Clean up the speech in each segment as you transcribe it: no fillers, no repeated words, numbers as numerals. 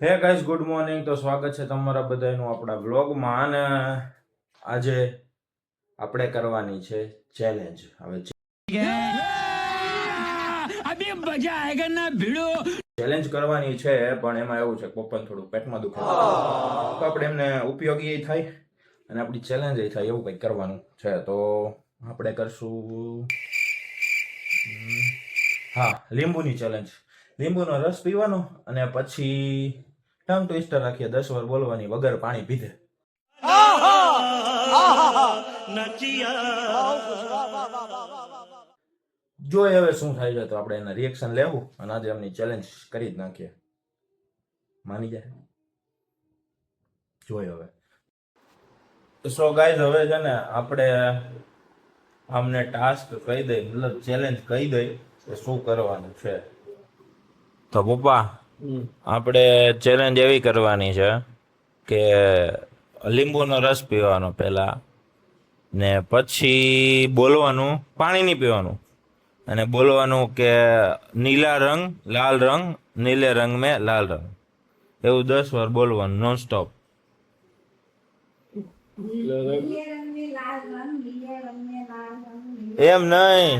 હે guys, good morning. તો સ્વાગત છે તમારા બધાનું આપણા બ્લોગમાં. અને આજે આપણે કરવાની છે ચેલેન્જ. હવે ચેલેન્જ કરવાની છે, પણ એમાં એવું છે કે પપ્પાને થોડું પેટમાં દુખે તો આપણે એમને ઉપયોગી થાય અને આપણી ચેલેન્જ થાય એવું કંઈક કરવાનું છે. તો આપણે કરશું લીંબુની ચેલેન્જ. લીંબુનો રસ પીવાનો અને પછી ટંગ ટ્વિસ્ટર રાખીએ 10 વાર બોલવાની વગર પાણી પીધે. જોઈએ હવે શું થાય છે, તો આપણે એના રિએક્શન લેવું અને આજે એમની ચેલેન્જ કરી જ નાખીએ. માની જાય જોઈએ હવે. સો ગાઈઝ, હવે છે ને આપણે અમને ટાસ્ક કહી દઈ, મતલબ ચેલેન્જ કહી દઈ કે શું કરવાનું છે. તો પપ્પા, આપણે ચેલેન્જ એવી કરવાની છે કે લીંબુનો રસ પીવાનો પહેલા, ને પછી બોલવાનું પાણી નહીં પીવાનું, અને બોલવાનું કે નીલા રંગ લાલ રંગ, નીલે રંગ મેં લાલ રંગ, એવું 10 વાર બોલવાનું નોન સ્ટોપ. એમ નહીં,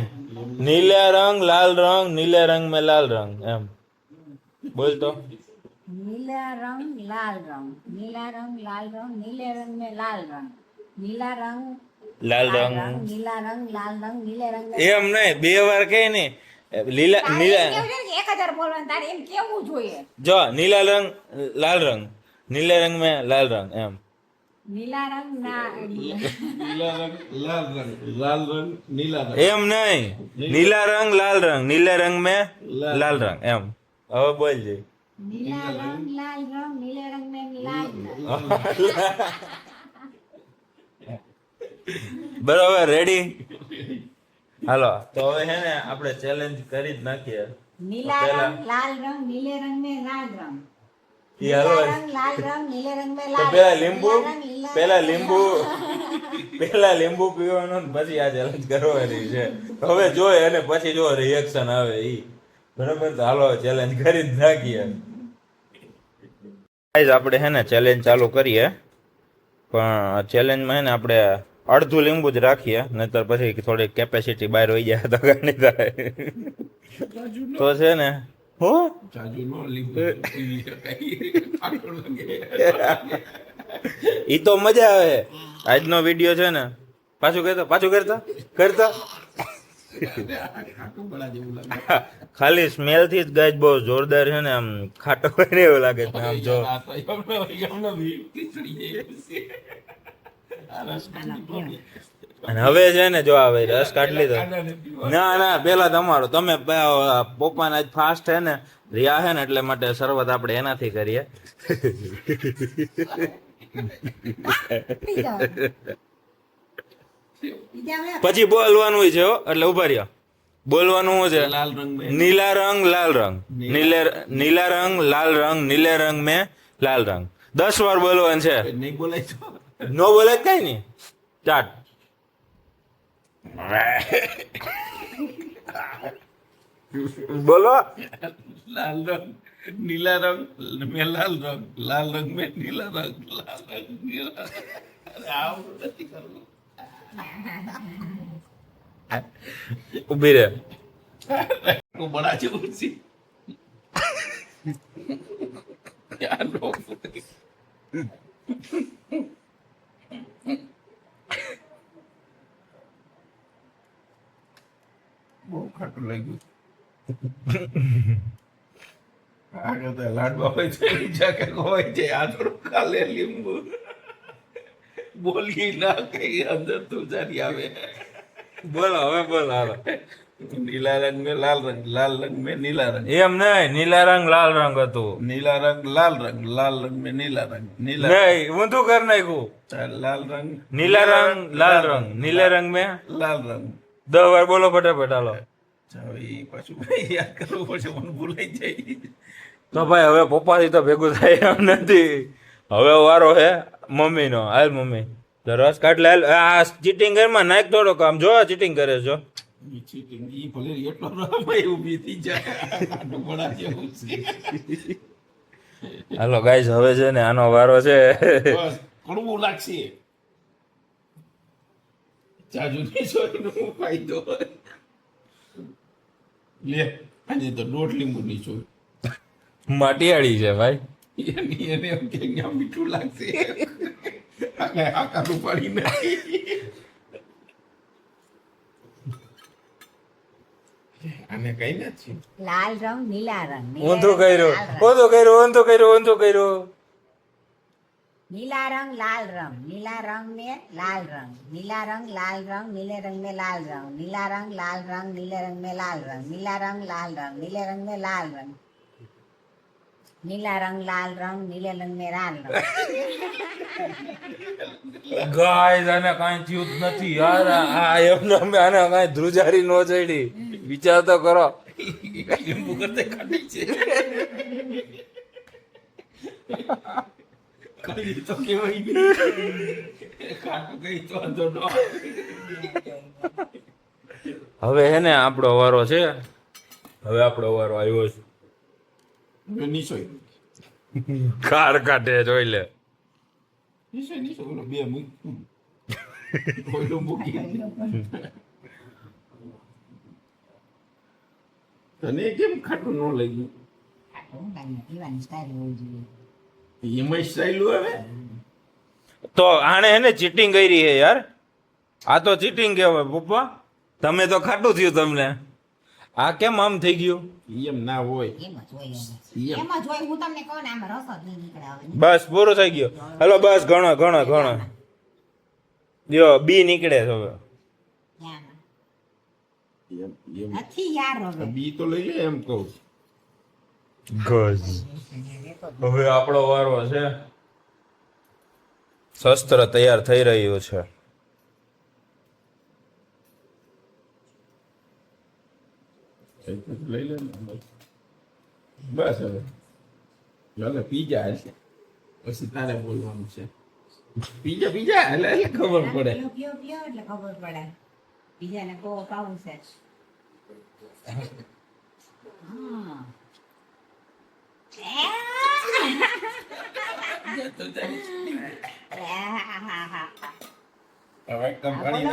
નીલે રંગ લાલ રંગ, નીલે રંગ મેં લાલ રંગ, એમ બોલ તો. नीला रंग लाल रंग, नीला रंग लाल रंग, नीले रंग में लाल रंग, नीला रंग લાલ लाल રંગ. रंग, नीला रंग लाल रंग, नीले रंग में એમ નહીં, 2 વાર કે નહીં. લીલા તારે નીલા એમ કેવું છે કે 1000 બોલવાનું, તારે એમ કેવું જોઈએ. જો નીલા રંગ લાલ રંગ, નીલે રંગ મેં લાલ રંગ, એમ. नीला रंग ना नीला रंग लाल रंग, लाल रंग नीला रंग, એમ નહીં, નીલા રંગ લાલ રંગ, નીલે રંગ મેં લાલ રંગ, એમ. હવે બોલજે. नीला रंग लाल रंग, नीले रंग में लाल रंग. બરોબર, રેડી? હાલો, તો હવે હે ને આપણે ચેલેન્જ કરી જ નાખીએ. नीला पहला- रंग लाल रंग, नीले रंग में लाल रंग, ઈ नीला હાલો. रंग लाल रंग, नीले रंग में તો लाल પેલા रंग, લીંબુ नीला रंग, नीला પેલા रंग, લીંબુ પેલા લીંબુ પીવાનું ને પછી આ ચેલેન્જ કરવાની છે. હવે જોઈએ અને પછી જો રિએક્શન આવે ઈ. બરાબર, તો હાલો ચેલેન્જ કરી જ નાખીએ. ગાઈઝ, આપણે હે ને ચેલેન્જ ચાલુ કરીએ, પણ ચેલેન્જમાં હે ને આપણે અડધું લીંબુ જ રાખીએ, નહીતર પછી થોડી કેપેસિટી બહાર હોઈ જાય તો ઘણી થાય. તો છે ને હું चाचू नो लींबू पी खाटो लगे ઈ તો મજા આવે. આજનો વિડીયો છે ને, પાછું કરતા खाटो बड़ा जेवू लगे ખાલી સ્મેલ થી જ ગાય બહુ જોરદાર છે ને, આમ ખાટો હોય ને એવું લાગે છે. આમ જો आ तो हमने भी खिचड़ी है અને હવે છે ને, જો આવે રસ કાઢી લીધો. ના પેલા તમારો, તમે પપ્પાને આજ ફાસ્ટ છે ને, રહ્યા છે ને, એટલે માટે શરૂઆત આપણે એનાથી કરીએ. પછી બોલવાનું છે હો, એટલે ઉભા રહ્યો. બોલવાનું શું છે? लाल रंग में નીલા રંગ લાલ રંગ, નીલા રંગ લાલ રંગ, નીલે રંગ મેં લાલ રંગ. 10 વાર બોલવાનું છે. नहीं बोला तो નો બોલે કઈ નહીં. સ્ટાર્ટ. બોલો. लाल रंग नीला रंग में लाल रंग, लाल रंग में नीला रंग, लाल रंग नीला अरे आओ नहीं करो ઉભી રે. को बड़ा जेवू सी यार नो બહુ ખાટું લાગ્યું. આગળ તો લાડવા હોય છે, બીજા કંઈક હોય છે, આ થોડું કાલે લીંબુ બોલી ના કઈ અંદર તું જારી આવે. બોલો હવે બોલો હાલો. नीला रंग में लाल रंग, लाल रंग में नीला रंग, એમ નહીં, નીલા રંગ લાલ રંગ હતું. नीला रंग लाल रंग, लाल रंग में नीला रंग, नीला નહીં, ઊંધું કરી નાખ્યું. लाल रंग નીલા રંગ લાલ રંગ, નીલે રંગ મેં લાલ રંગ. 10 વાર બોલો ફટાફટ હાલો. ચાલો એ પાછું યાદ કરવું પડશે, મને ભૂલાઈ જાય. તો ભાઈ હવે પપ્પાથી તો ભેગું થાય એમ નથી. હવે વારો હે મમ્મીનો. હાલ મમ્મી, તો રસ કાઢ લે. આ ચીટિંગ ઘરમાં નાખ થોડોક, આમ જો ચીટિંગ કરે છો. ઈ cheating, ઈ ભલે એટલો રમાય ઊભી થઈ જાય. આટલું બળા જેવું છે. હાલો ગાઈસ હવે છે ને આનો વારો છે. બસ કડવું લાગશે. જાજુ નહીં સોયનો ફાયદો. લે આજે તો 1.5 લીંબુ ની સોય. માટિયાળી છે ભાઈ. એને એમ કે અહીંયા મીઠું લાગશે. આ કાઢું પાડી નાખી. આને કઈ નથી. લાલ રંગ નીલા રંગ ઊંધું કર્યું, ઊંધું કર્યું, ઊંધું કર્યું, ઊંધું કર્યું. नीला रंग लाल रंग, नीला रंग में लाल रंग, नीला रंग लाल रंग, नीले रंग में लाल रंग, नीला रंग लाल रंग, नीले रंग में लाल रंग, नीला रंग लाल रंग, नीले रंग में लाल रंग, नीला रंग लाल रंग, नीले रंग में लाल रंग. ગાઈસ આને કાંઈ થયું જ નથી યાર. આ એમને અમે આને કાંઈ ધ્રુજારી નો ચડી. વિચાર તો કરો. લીંબુ કરતે ખાટી છે. કઈ તો કેવાય નહીં. ખાટું કઈ તો વાંધો ન આવે. હવે હે ને આપણો વારો છે. હવે આપણો વારો આવ્યો છે. હવે નીચોય. કાર કાઢે જોઈ લે. નીચોય ઓલો બે મૂકી. ઓલો મૂકી. તને કેમ ખાટું ન લાગ્યું? પીવાની સ્ટાઈલ હોવી જોઈએ. એમાં સ્ટાઈલ આવે. તો આને હે ને ચીટિંગ કરી છે યાર. આ તો ચીટિંગ કહેવાય પપ્પા. તમે તો ખાટું થયું તમને. આ કેમ આમ થઈ ગયું? એમ ના હોય. એમ જ હોય એને. એમ જ હોય. હું તમને કહું ને આમાં રસ જ નહીં નીકળે હવે. બસ પૂરું થઈ ગયું. હલો બસ ઘણો ઘણો ઘણો. જો બી નીકળે છે હવે. યાર. એમ એમ નથી યાર હવે. બી તો લઈ લે એમ કહું. ગજ. હવે આપણો વારો છે. શસ્ત્ર તૈયાર થઈ રહ્યું છે. લઈ લે બસ હવે ચાલે પીજા હશે પછી તારે બોલવાનું છે. પીજા પીજા એટલે ખબર પડે. પીઓ પીઓ પીઓ એટલે ખબર પડે. બીજાને કહો કાવું છે. હા. હવે કંપની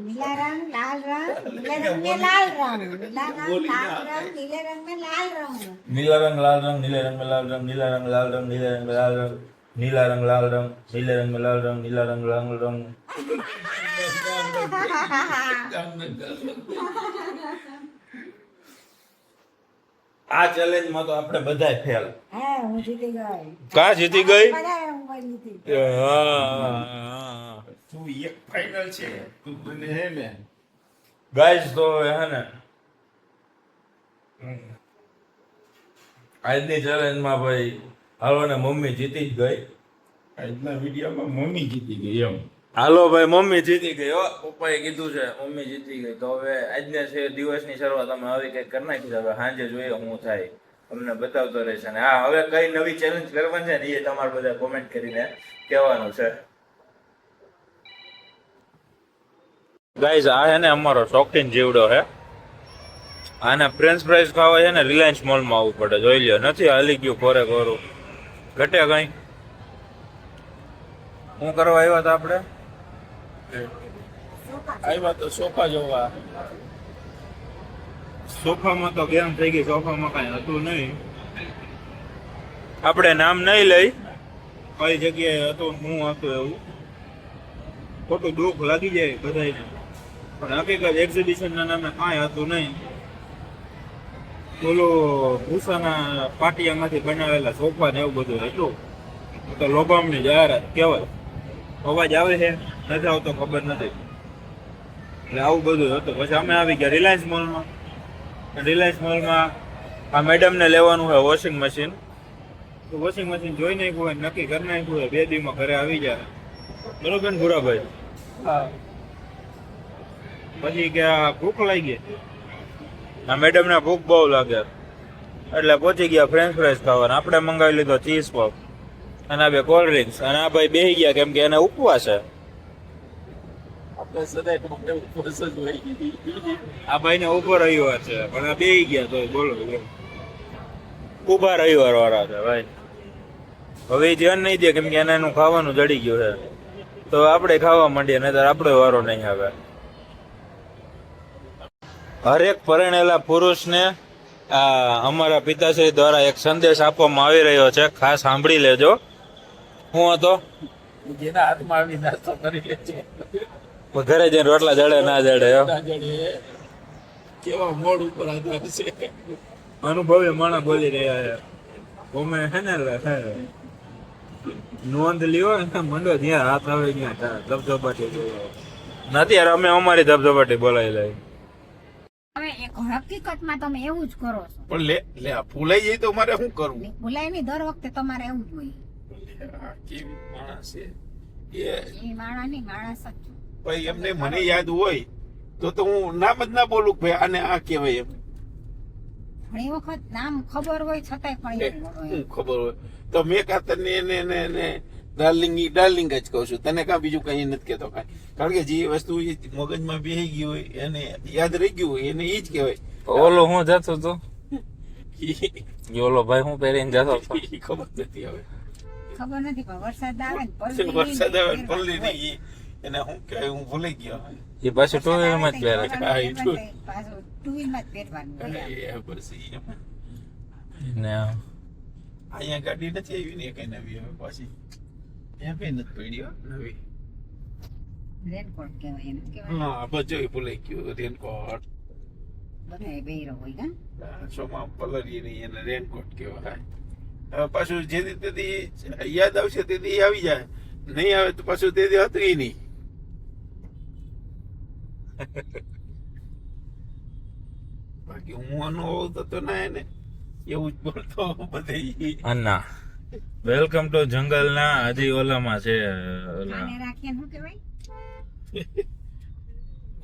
नीला रंग लाल रंग नीले रंग में लाल रंग नीला रंग लाल रंग नीले रंग में लाल रंग नीला रंग लाल रंग नीले रंग में लाल रंग नीला रंग लाल रंग नीले रंग में लाल रंग नीला रंग लाल रंग नीले रंग में लाल रंग नीला रंग लाल रंग. આ ચેલેન્જ માં તો આપણે બધાય ફેલ. હા હું જીતી ગઈ. કા જીતી ગઈ? બધા હું જીતી. તું એક ફાઇનલ છે તું મને હે ને ગાઈસ તો હે ને આજની ચેલેન્જ માં ભાઈ હાલો ને મમ્મી જીતી જ ગઈ. આજના વિડીયોમાં મમ્મી જીતી ગઈ એમ. હાલો ભાઈ મમ્મી જીતી ગઈ હો. પપ્પાએ કીધું છે મમ્મી જીતી ગઈ. તો હવે આજના દિવસની શરૂઆત અમે હવે કંઈક કરી નાખી છે. હવે સાંજે જોઈએ શું થાય અમને બતાવતો રહેશે. ને હા હવે કઈ નવી ચેલેન્જ કરવાની છે ને એ તમારે બધા કોમેન્ટ કરીને કહેવાનું છે. ગાઈઝ આ છે ને અમારો શોખીન જીવડો છે. આને ફ્રેન્ચ ફ્રાઈઝ ખાવા છે ને રિલાયન્સ મોલમાં આવવું પડે. જોઈ લ્યો નથી હાલી ગયું ખોરે ખોરું. ઘટે કઈ શું કરવા આવ્યા હતા આપણે? આવ્યા તો સોફા જોવા. સોફામાં તો ગેમ થઈ ગઈ. સોફામાં કઈ હતું નહીં. આપણે નામ નહીં લઈ કઈ જગ્યાએ હતું શું હતું એવું. ખોટું દુઃખ લાગી જાય બધાને. પણ હકીકત એક્ઝિબિશનના નામે કાંઈ હતું નહીં. બોલો ભૂસાના પાટિયામાંથી બનાવેલા સોફા ને એવું બધું હતું. તો લોભામણી જાહેરાત કહેવાય. અવાજ આવે છે નથી આવતો ખબર નથી. એટલે આવું બધું હતું. પછી અમે આવી ગયા રિલાયન્સ મોલમાં. રિલાયન્સ મોલમાં આ મેડમને લેવાનું હોય વોશિંગ મશીન. તો વોશિંગ મશીન જોઈ નાખ્યું હોય નક્કી કરી નાખ્યું હોય 2 દીમાં ઘરે આવી જાય. બરોબર ને ભૂરાભાઈ? હા. પછી કે આ ભૂખ લાગી. આ મેડમને ભૂખ બહુ લાગે એટલે પહોંચી ગયા ફ્રેન્ચ ફ્રાઈઝ ખાવા. આપણે મંગાવી લીધો ચીઝ પફ અને આ બે કોલ્ડ ડ્રિંક્સ. અને આ ભાઈ બેસી ગયા કેમ કે એને ઉપવાસ છે. આપણે સદાય માટે ઉપવાસ જ હોય. આ ભાઈને ઉભો રવિવાર છે પણ આ બેસી ગયા તો બોલો ઉભા રવિવાર વાળા છે ભાઈ. હવે એ ધ્યાન નહીં દે કેમ કે એને એનું ખાવાનું જડી ગયું છે તો આપણે ખાવા માંડીએ નહીતર આપણો વારો નહીં આવે. હરેક પરણેલા પુરુષને અમારા પિતાશ્રી દ્વારા એક સંદેશ આપવામાં આવી રહ્યો છે, ખાસ સાંભળી લેજો. હું હતો જેના હાથમાં આવી નાસ્તો કરી લે છે ઘરે જઈને રોટલા જડે ના જડે હો. કેવા મોડ ઉપર આધાર છે. અનુભવી માણસ બોલી રહ્યા છે. અમે હે ને નોંધ લ્યો ને મંડો જ્યાં હાથ આવે ત્યાં ધબધબાટી નથી યાર, અમે અમારી ધબધબાટી બોલાવી લઈ. હવે એક હકીકતમાં તમે એવું જ કરો છો. પણ લે આ ફૂલાઈ જાય તો મારે શું કરવું? ભૂલાય નહીં, દર વખતે તમારે એવું જ હોય. આ કેવી માણસ છે એ માણસ નહીં, માણસ જ છો. ભાઈ એમને મને યાદ હોય તો હું નામ જ ના બોલું કે ભાઈ આને આ કહેવાય એમ. ઘણી વખત નામ ખબર હોય છતાંય પણ એવું બોલો એમ. શું ખબર હોય તો મેં કાતરને એને ડાર્લિંગ જ કહું છું. તને કાં બીજું કઈ નથી કહેતો કાંઈ. કારણ કે જે વસ્તુ મગજમાં બેસી ગઈ હોય એને યાદ રહી ગયું હોય એને એ જ કહેવાય. ઓલો હું જતો તો ઓલો ભાઈ હું પહેરીને જતો હતો ઈ ખબર નથી હવે. ખબર નથી પણ વરસાદ આવે ને વરસાદ આવે ને પલળી નહીં એને હું કહેવાય હું ભૂલી ગયો. એ પાછું ટુ વ્હીલમાં જ પહેરે છે. પાછું ટુ વ્હીલમાં જ પહેરવાનું હોય આમ. એ બસ ઈ એમ. ને અહીંયા ગાડી નથી આવી ને કઈ નવી હવે પાછી ત્યાં કઈ નથી પડી હો નવી. રેનકોટ કહેવાય એને કહેવાય. હા બસ જો એ ભૂલાઈ ગયું રેનકોટ. બધાએ પહેર્યો હોય કા. શોમાં પલળી નહીં એને રેનકોટ કહેવાય. હવે પાછું જે તેથી યાદ આવશે તેથી આવી જાય, નહીં આવે તો પાછું તેથી હતું ય નહીં. બાકી હું અનુભવ થતો ના એને એવું જ બોલતો બધે. અન્ના વેલકમ ટુ જંગલ ના હજી ઓલામાં છે ઓલા આને રાખીને શું કહેવાય?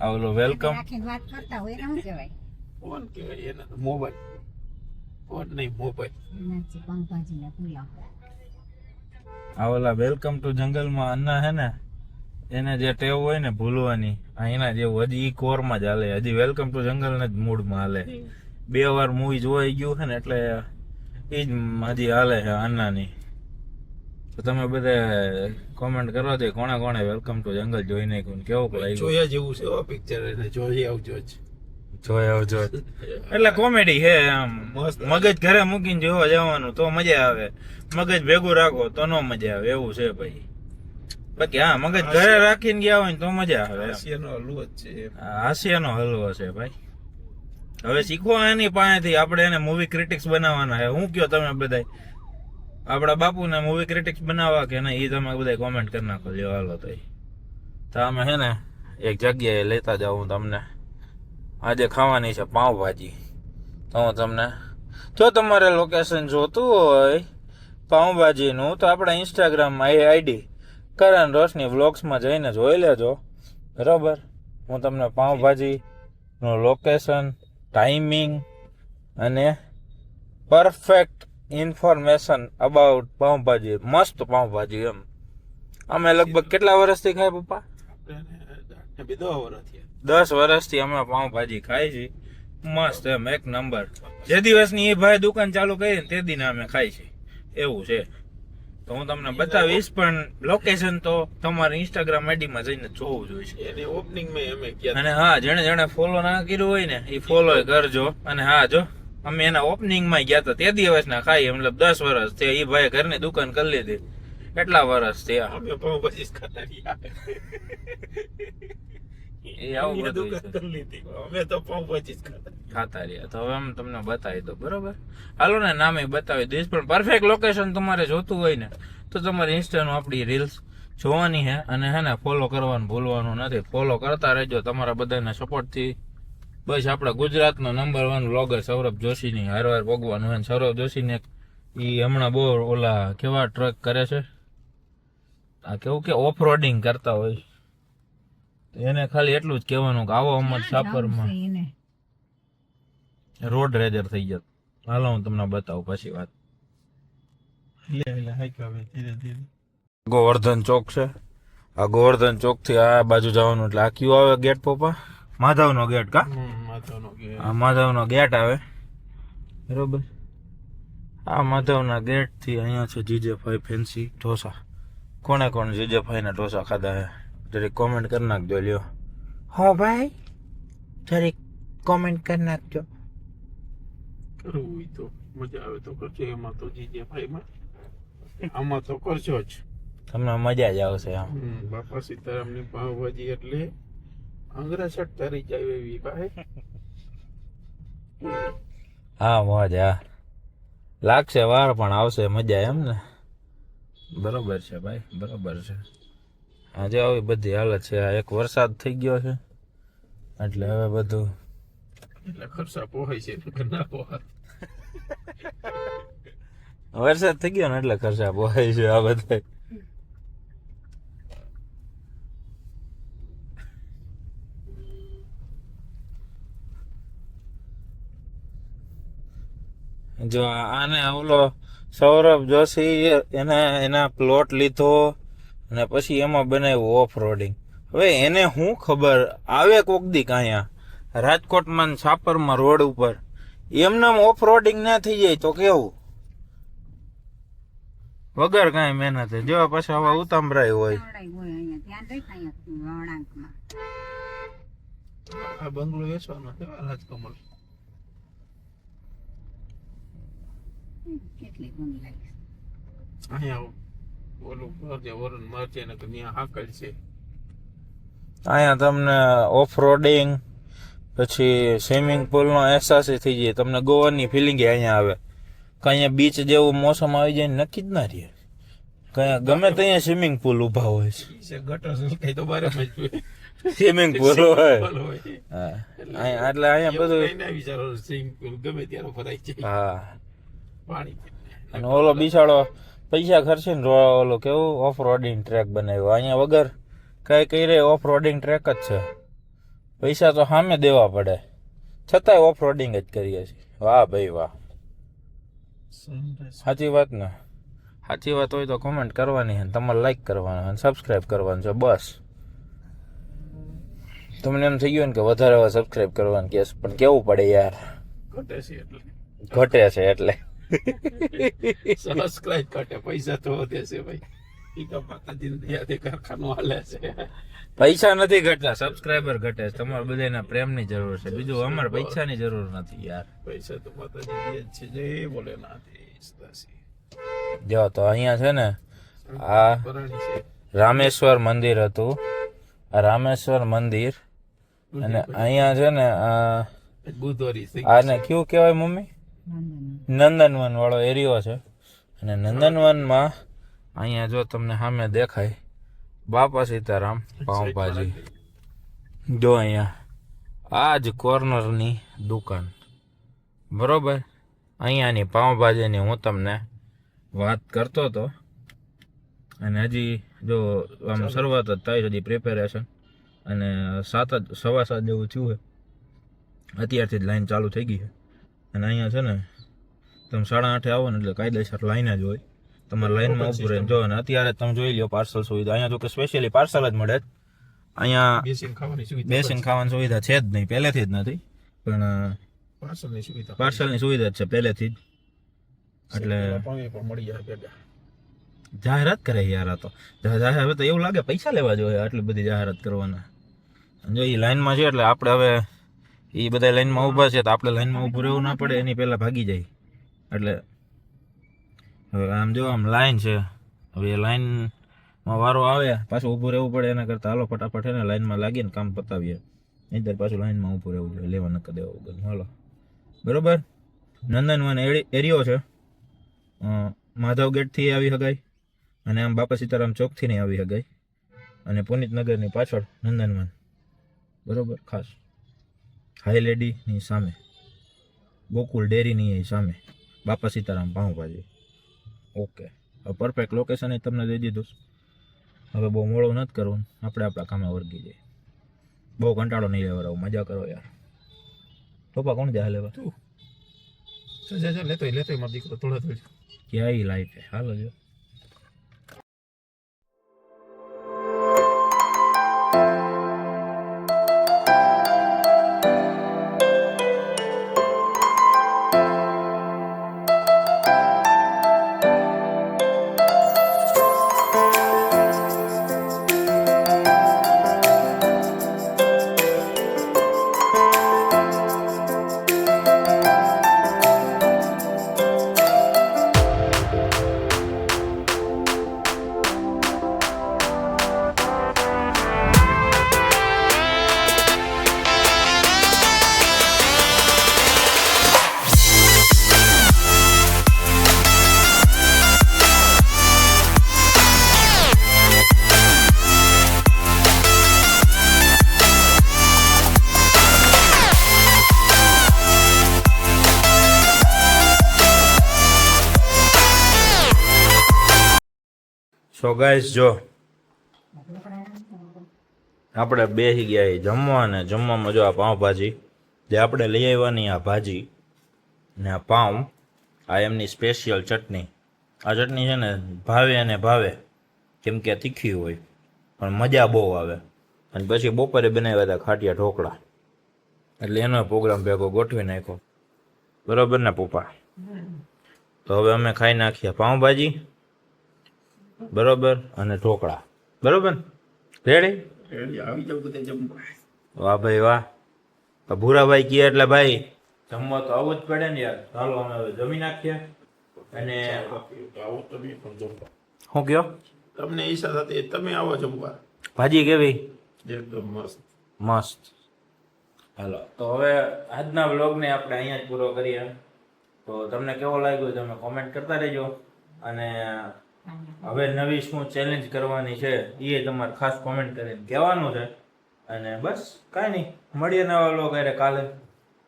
આ ઓલો વેલકમ રાખીને વાત કરતા હોય એને શું કહેવાય? ફોન કહેવાય એને તો મોબાઈલ. ફોન નહીં મોબાઈલ. એનાથી પંકજીને પુલાવ. આ ઓલા વેલકમ ટુ જંગલમાં અન્ના હે ને એને જે ટેવ હોય ને ભૂલવાની આ એના જેવું હજી ઈ કોરમાં જ હાલે. હજી વેલકમ ટુ જંગલ ને જ મૂડમાં હાલે. 2 વાર મૂવી જોવાઈ ગયું છે ને એટલે એ જ હજી હાલે છે અન્નાની. તો તમે બધા કોમેન્ટ કરવા દે કોણે કોણે વેલકમ ટુ જંગલ જોઈ નાખ્યું ને કેવું લાગ્યું. જોયા જેવું છે પિક્ચર એને જોઈ આવજો જ. જોઈ આવજો એટલે કોમેડી છે આમ મસ્ત. મગજ ઘરે મૂકીને જોવા જવાનું તો મજા આવે, મગજ ભેગું રાખો તો નો મજા આવે એવું છે ભાઈ. બાકી હા મગજ ઘરે રાખીને ગયા હોય ને તો મજા આવે. હાસ્યનો હલવો જ છે. હાસ્યનો હલવો છે ભાઈ. હવે શીખવા એની પાસેથી આપણે એને મૂવી ક્રિટિક્સ બનાવવાના છે. હું કયો તમે બધા આપણા બાપુને મૂવી ક્રિટિક્સ બનાવવા કે નહીં એ તમે બધા કોમેન્ટ કરી નાખો. લ્યો હાલો તો અમે હે ને એક જગ્યાએ લેતા જાઉં તમને. આજે ખાવાની છે પાઉંભાજી. તો હું તમને જો તમારે લોકેશન જોતું હોય પાઉંભાજીનું તો આપણા ઇન્સ્ટાગ્રામમાં એ આઈડી કરણ રોશની વ્લોગ્સમાં જઈને જોઈ લેજો બરાબર. હું તમને પાઉંભાજીનું લોકેશન, ટાઈમિંગ અને પરફેક્ટ ઇન્ફોર્મેશન અબાઉટ પાઉંભાજી, મસ્ત પાઉંભાજી એમ. અમે લગભગ કેટલા વર્ષથી ખાય પપ્પા? 10 વર્ષથી અમે પાઉંભાજી ખાઈ છીએ. મસ્ત એમ એક નંબર. જે દિવસની એ ભાઈ દુકાન ચાલુ કરી ને તે દિને અમે ખાઈ છીએ એવું છે. તો હું તમને બતાવીશ પણ લોકેશન તો તમારે ઇન્સ્ટાગ્રામ આઈડીમાં જઈને જોવું જોઈએ. એની ઓપનિંગમાં અમે ગયા અને હા જેણે ફોલો ના કર્યું હોય ને એ ફોલો કરજો. અને હા જો અમે એના ઓપનિંગમાં ગયા હતા તે દિવસના ખાઈ મતલબ 10 વર્ષ તે એ ભાઈ ઘરની દુકાન કરી લીધી. કેટલા વર્ષ થયા અમે પાઉંભાજી ખાતા રહ્યા. એ આવું બધું દુકાન કરી લીધી અમે તો પાઉંભાજી ખાતા રહ્યા. તો હવે અમે તમને બતાવી દો બરોબર. હાલો ને નામે બતાવી દઈશ પણ પરફેક્ટ લોકેશન તમારે જોતું હોય ને તો તમારે ઇન્સ્ટાનું આપણી રીલ્સ જોવાની છે અને હે ને ફોલો કરવાનું ભૂલવાનું નથી. ફોલો કરતા રહેજો તમારા બધાના સપોર્ટથી. બસ આપણા ગુજરાતનો નંબર 1 વ્લોગર સૌરભ જોશીની હારવાર ભોગવાનું હોય. સૌરભ જોશીને એ હમણાં બહુ ઓલા કેવા ટ્રક કરે છે આ કેવું કે ઓફ રોડિંગ કરતા હોય. એને ખાલી એટલું જ કહેવાનું કે આવો અમાર સાપરમાં રોડ રેજર થઈ જત. હાલો હું તમને બતાવું પછી વાત. ગોવર્ધન ચોક છે. આ ગોવર્ધન ચોક થી આ બાજુ જવાનું એટલે આ કયું આવે ગેટ પપ્પા? માધવનો ગેટ કા? આ માધવનો ગેટ આવે બરોબર. આ માધવના ગેટથી અહીંયા છે જીજેભાઈ ફેન્સી ઢોસા. કોણે કોણ જીજેભાઈના ઢોસા ખાધા હે જરીક કોમેન્ટ કરી નાખજો. લ્યો હો ભાઈ, જરીક કોમેન્ટ કરી નાખજો. કરવું હોય તો મજા આવે તો કરજો, એમાં તો જીજે ભાઈમાં આમાં તો કરશો જ. તમને મજા જ આવશે આમ. બાપા સીતારામની પાવભાજી એટલે આંગળા સટતા રહી જાય એવી ભાઈ. હા મોજ. હા લાગશે વાર પણ આવશે મજા એમ ને. બરોબર છે ભાઈ, બરોબર છે. આજે આવી બધી હાલત છે. આ એક વરસાદ થઈ ગયો છે એટલે હવે બધું એટલે ખર્ચા પોહાય છે નકર ના પોહાય. વરસાદ થઈ ગયો ને એટલે ખર્ચા પોહાય છે આ બધા. જો આને ઓલો સૌરભ જોશી એના પ્લોટ લીધો અને પછી એમાં બનાવ્યું ઓફ રોડિંગ. હવે એને શું ખબર આવે કોક દી કાંયા રાજકોટમાં ને છાપરમાં રોડ ઉપર એમને ઓફ રોડિંગ ના થઈ જાય તો કેવું, વગર કાંઈ મહેનતે. જેવા પાછા આવા ઉતામરાય હોય. આ બંગલો વેચવાનો છે રાજકમલ. અહીંયા ઓલું કરજે વરુણ મારજે ને કે ત્યાં હાકલ છે. અહીંયા તમને ઓફ રોડિંગ પછી સ્વિમિંગ પુલનો અહેસાસ થઈ જાય. તમને ગોવાની ફિલિંગ અહીંયા આવે. કઈ બીચ જેવું મોસમ આવી જાય નક્કી જ ના રહે. કઈ ગમે ત્યાં સ્વિમિંગ પુલ ઉભા હોય છે. ગટર કઈ તો બારે સ્વિમિંગ પુલ હોય. હા એટલે અહીંયા બધું વિચારો સ્વિમિંગ પુલ ગમે ત્યારે ભરાય છે. હા પાણી અને ઓલો બિચારો પૈસા ખર્ચીને ઓલો કેવું ઓફ રોડિંગ ટ્રેક બનાવ્યો. અહીંયા વગર કઈ કઈ રે ઓફ રોડિંગ ટ્રેક જ છે. પૈસા તો સામે દેવા પડે છતાંય ઓફ રોડિંગ જ કરીએ છીએ. વાહ ભાઈ વાહ. સાચી વાત ને. સાચી વાત હોય તો કોમેન્ટ કરવાની છે, તમારે લાઈક કરવાનું અને સબસ્ક્રાઈબ કરવાનું છે બસ. તમને એમ થઈ ગયું ને કે વધારે સબસ્ક્રાઈબ કરવાનું કે પણ કેવું પડે યાર. ઘટે છે એટલે ઘટે છે એટલે સબસ્ક્રાઇબ ઘટે, પૈસા તો વધે છે ભાઈ. ઈ તો માતાજીની દયાથી કારખાનું હાલે છે. પૈસા નથી ઘટતા, સબસ્ક્રાઈબર ઘટે છે. તમારે બધાના પ્રેમની જરૂર છે, બીજું અમારે પૈસાની જરૂર નથી યાર. પૈસા તો માતાજી દે જ છે. જય ભોલેનાથ. જો તો અહીંયા છે ને આ રામેશ્વર મંદિર હતું. આ રામેશ્વર મંદિર અને અહીંયા છે ને આને કયું કહેવાય મમ્મી? નંદનવન વાળો એરિયો છે. અને નંદનવનમાં અહીંયા જો તમને સામે દેખાય બાપા સીતારામ પાઉંભાજી. જો અહીંયા આ જ કોર્નરની દુકાન બરોબર. અહીંયાની પાઉંભાજીની હું તમને વાત કરતો હતો અને હજી જો આમ શરૂઆત જ થાય હજી પ્રિપેરેશન. અને 7:15 જેવું થયું છે. અત્યારથી જ લાઈન ચાલુ થઈ ગઈ છે. અને અહીંયા છે ને તમે 8:30 આવો ને એટલે કાયદેસર લાઈન જ હોય. તમારે લાઈનમાં ઊભું રહીને જો. અને અત્યારે તમે જોઈ લો પાર્સલ સુવિધા અહીંયા જો કે સ્પેશિયલી પાર્સલ જ મળે. અહીંયા બેસીને ખાવાની સુવિધા છે જ નહીં, પહેલેથી જ નથી. પણ પાર્સલની સુવિધા જ છે પહેલેથી જ. એટલે જાહેરાત કરે યાર. આ તો હવે તો એવું લાગે પૈસા લેવા જોઈએ આટલી બધી જાહેરાત કરવાના. જો એ લાઈનમાં છે એટલે આપણે હવે એ બધા લાઈનમાં ઊભા છે તો આપણે લાઈનમાં ઊભું રહેવું ના પડે, એની પહેલાં ભાગી જાય. એટલે હવે આમ જો આમ લાઈન છે. હવે એ લાઈનમાં વારો આવે પાછું ઊભું રહેવું પડે. એના કરતાં હાલો ફટાફટ એને લાઈનમાં લાગીને કામ પતાવીએ. નહીં પાછું લાઈનમાં ઊભું રહેવું જોઈએ, લેવા નકર દેવા વગર. હાલો બરોબર. નંદનવન એરિયો છે. માધવ ગેટથી આવી શકાય અને આમ બાપા સીતારામ ચોકથી નહીં આવી શકાય. અને પુનિતનગરની પાછળ નંદનવન બરોબર. ખાસ હાઈ લેડીની સામે ગોકુલ ડેરીની સામે Bapa Sitaram pav bhaji. Okay perfect location એ તમને દઈ દીધું. હવે બહુ મોડું નથી કરવું, આપણે આપણા કામે વર્ગી જઈએ. બહુ કંટાળો નહીં લેવા, મજા કરો યાર. પપ્પા કોણ જાય લેવા? લેતો મારો દીકરો થોડા ક્યાંય લાઈફ હાલો જો. સો ગાઈસ જો આપણે બેસી ગયા છીએ જમવા, અને જમવામાં જો આ પાઉંભાજી જે આપણે લઈ આવવાની, આ ભાજી ને આ પાઉં, આ એમની સ્પેશિયલ ચટણી. આ ચટણી છે ને ભાવે અને ભાવે, કેમ કે તીખી હોય પણ મજા બહુ આવે. અને પછી બપોરે બનાવ્યા હતા ખાટિયા ઢોકળા, એટલે એનો પ્રોગ્રામ ભેગો ગોઠવી નાખ્યો. બરોબર ને પપ્પા? તો હવે અમે ખાઈ નાખીએ પાઉંભાજી, બરોબર, અને ઢોકળા. બરોબર, રેડી? આવી જાવ બધા જમવા. વાહ ભાઈ વાહ. ભૂરાભાઈ કહે એટલે ભાઈ જમવા તો આવવું જ પડે ને યાર. ચાલો અમે હવે જમી નાખીએ. અને આવો તમે પણ જમવા. શું કયો? તમને ઈચ્છા થતી તમે આવો જમવા. ભાજી કેવી? એકદમ મસ્ત. મસ્ત. હાલો, તો હવે આજના વ્લોગને આપણે અહીંયા જ પૂરો કરીએ. તો તમને કેવો લાગ્યો તમે કોમેન્ટ કરતા રહેજો. અને હવે નવી શું ચેલેન્જ કરવાની છે એ તમારે ખાસ કોમેન્ટ કરીને કહેવાનું છે. અને બસ કાંઈ નહીં, મળીએ નવા વ્લોગ અરે કાલે.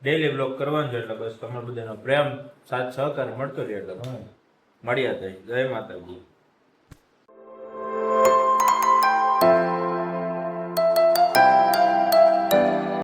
ડેઈલી વ્લોગ કરવાનું છે, એટલે બસ તમારા બધાનો પ્રેમ સાથ સહકાર મળતો રહે. એટલે મળ્યા થાય. જય માતાજી.